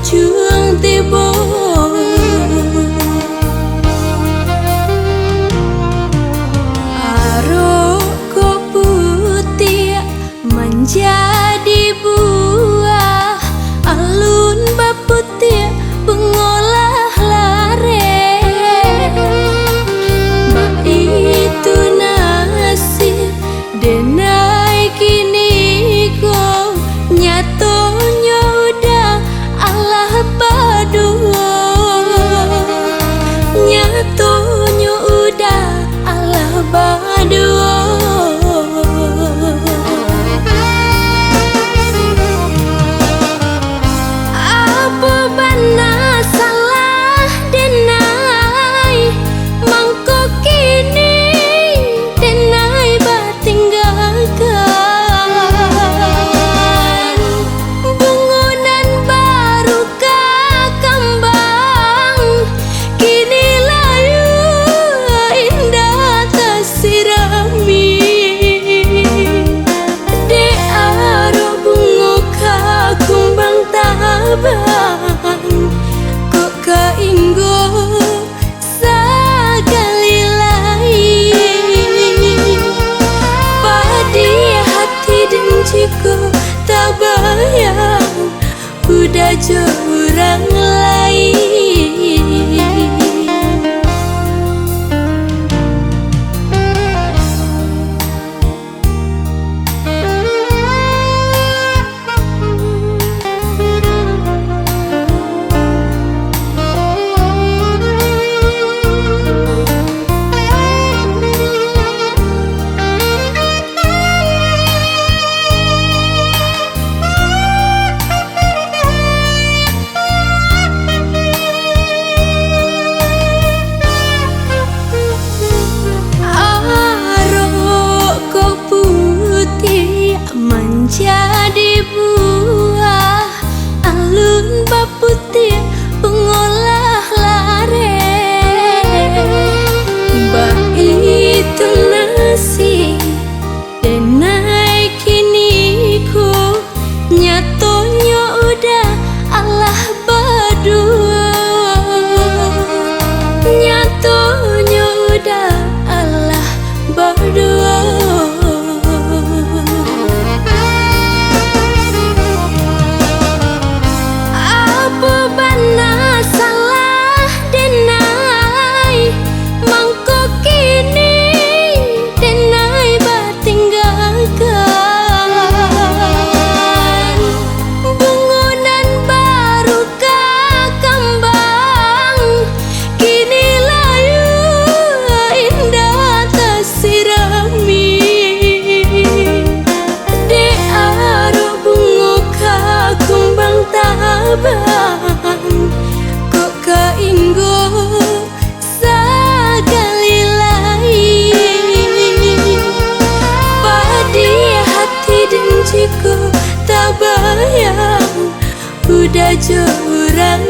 juang tiba aro ko putih menjadi buah alun baputih pengolah lare ma itu nasib denai kini ko nyatonya udah Allah berdua nyatonya udah Allah berdua apa benar salah denai mangko kini denai bertinggalkan bangunan baru kembang kini layu indah tersirami de aro bunga kakumbang tabang kok kainggo sekali lain padi hati dan jika tak bayang udah jurang lain. Menjadi buah alun baputih pengolah lare bah itu nasi denai kini ku nyatonya udah Allah berdua nyatonya udah Allah berdua. Kok kainggo sekali lain padi hati dan jika tak bayang udah jurang